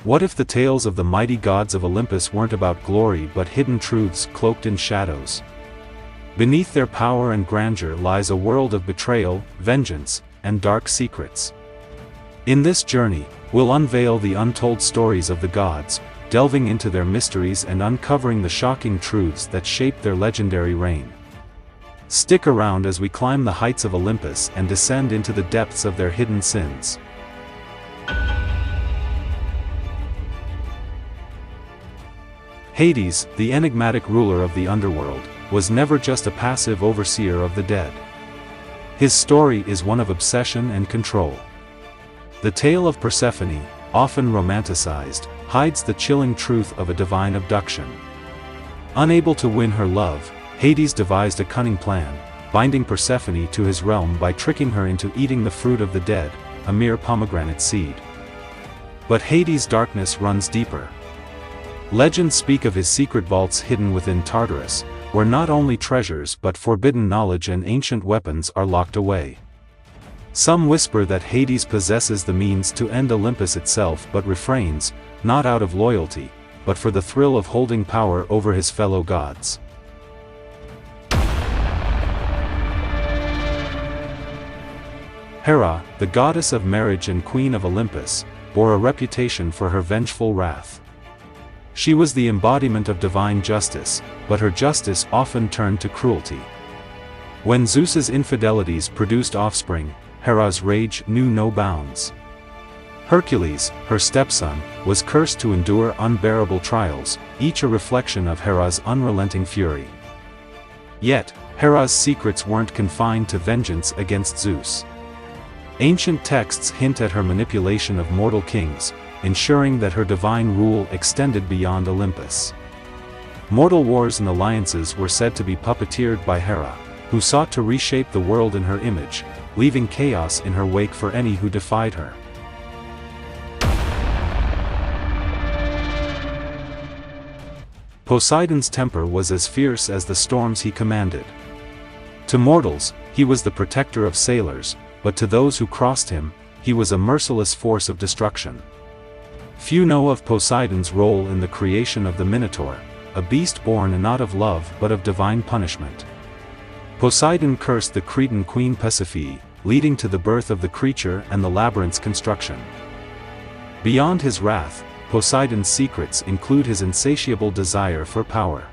What if the tales of the mighty gods of Olympus weren't about glory but hidden truths cloaked in shadows? Beneath their power and grandeur lies a world of betrayal, vengeance, and dark secrets. In this journey, we'll unveil the untold stories of the gods, delving into their mysteries and uncovering the shocking truths that shape their legendary reign. Stick around as we climb the heights of Olympus and descend into the depths of their hidden sins. Hades, the enigmatic ruler of the underworld, was never just a passive overseer of the dead. His story is one of obsession and control. The tale of Persephone, often romanticized, hides the chilling truth of a divine abduction. Unable to win her love, Hades devised a cunning plan, binding Persephone to his realm by tricking her into eating the fruit of the dead, a mere pomegranate seed. But Hades' darkness runs deeper. Legends speak of his secret vaults hidden within Tartarus, where not only treasures but forbidden knowledge and ancient weapons are locked away. Some whisper that Hades possesses the means to end Olympus itself but refrains, not out of loyalty, but for the thrill of holding power over his fellow gods. Hera, the goddess of marriage and queen of Olympus, bore a reputation for her vengeful wrath. She was the embodiment of divine justice, but her justice often turned to cruelty. When Zeus's infidelities produced offspring, Hera's rage knew no bounds. Hercules, her stepson, was cursed to endure unbearable trials, each a reflection of Hera's unrelenting fury. Yet, Hera's secrets weren't confined to vengeance against Zeus. Ancient texts hint at her manipulation of mortal kings, ensuring that her divine rule extended beyond Olympus. Mortal wars and alliances were said to be puppeteered by Hera, who sought to reshape the world in her image, leaving chaos in her wake for any who defied her. Poseidon's temper was as fierce as the storms he commanded. To mortals, he was the protector of sailors, but to those who crossed him, he was a merciless force of destruction. Few know of Poseidon's role in the creation of the Minotaur, a beast born not of love but of divine punishment. Poseidon cursed the Cretan queen Persephone, leading to the birth of the creature and the labyrinth's construction. Beyond his wrath, Poseidon's secrets include his insatiable desire for power.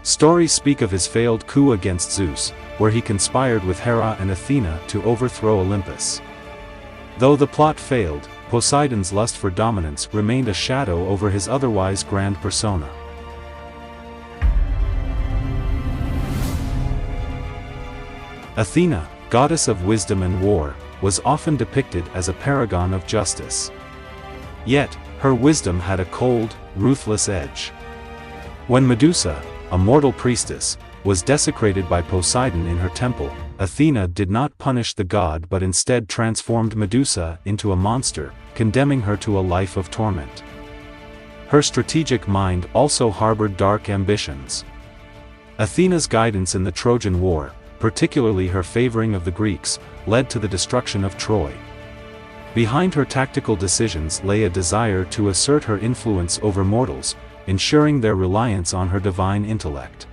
Stories speak of his failed coup against Zeus, where he conspired with Hera and Athena to overthrow Olympus. Though the plot failed, Poseidon's lust for dominance remained a shadow over his otherwise grand persona. Athena, goddess of wisdom and war, was often depicted as a paragon of justice. Yet, her wisdom had a cold, ruthless edge. When Medusa, a mortal priestess, was desecrated by Poseidon in her temple, Athena did not punish the god but instead transformed Medusa into a monster, condemning her to a life of torment. Her strategic mind also harbored dark ambitions. Athena's guidance in the Trojan War, particularly her favoring of the Greeks, led to the destruction of Troy. Behind her tactical decisions lay a desire to assert her influence over mortals, ensuring their reliance on her divine intellect.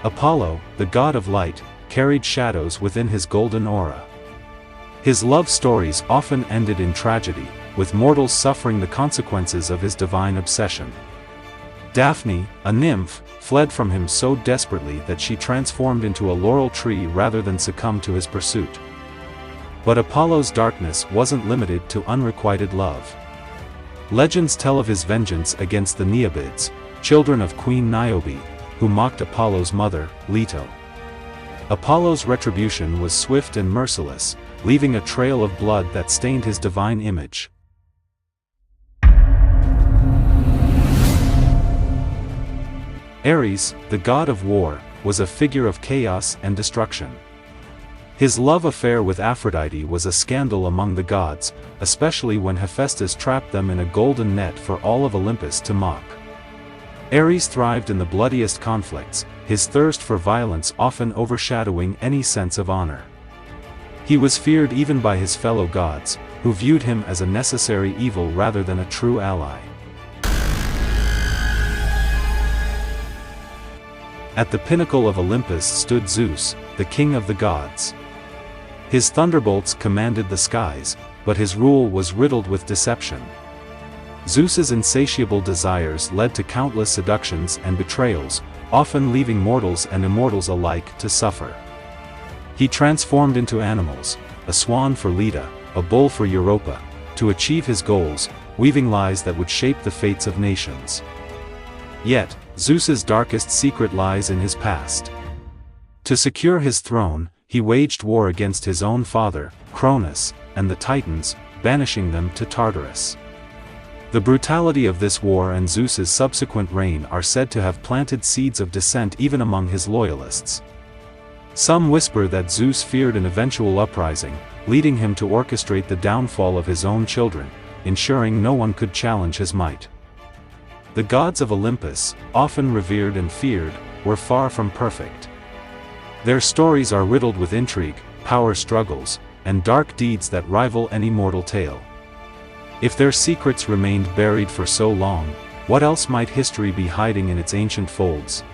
Apollo, the god of light, carried shadows within his golden aura. His love stories often ended in tragedy, with mortals suffering the consequences of his divine obsession. Daphne, a nymph, fled from him so desperately that she transformed into a laurel tree rather than succumb to his pursuit. But Apollo's darkness wasn't limited to unrequited love. Legends tell of his vengeance against the Neobids, children of Queen Niobe, who mocked Apollo's mother, Leto. Apollo's retribution was swift and merciless, leaving a trail of blood that stained his divine image. Ares, the god of war, was a figure of chaos and destruction. His love affair with Aphrodite was a scandal among the gods, especially when Hephaestus trapped them in a golden net for all of Olympus to mock. Ares thrived in the bloodiest conflicts, his thirst for violence often overshadowing any sense of honor. He was feared even by his fellow gods, who viewed him as a necessary evil rather than a true ally. At the pinnacle of Olympus stood Zeus, the king of the gods. His thunderbolts commanded the skies, but his rule was riddled with deception. Zeus's insatiable desires led to countless seductions and betrayals, often leaving mortals and immortals alike to suffer. He transformed into animals, a swan for Leda, a bull for Europa, to achieve his goals, weaving lies that would shape the fates of nations. Yet, Zeus's darkest secret lies in his past. To secure his throne, he waged war against his own father, Cronus, and the Titans, banishing them to Tartarus. The brutality of this war and Zeus's subsequent reign are said to have planted seeds of dissent even among his loyalists. Some whisper that Zeus feared an eventual uprising, leading him to orchestrate the downfall of his own children, ensuring no one could challenge his might. The gods of Olympus, often revered and feared, were far from perfect. Their stories are riddled with intrigue, power struggles, and dark deeds that rival any mortal tale. If their secrets remained buried for so long, what else might history be hiding in its ancient folds?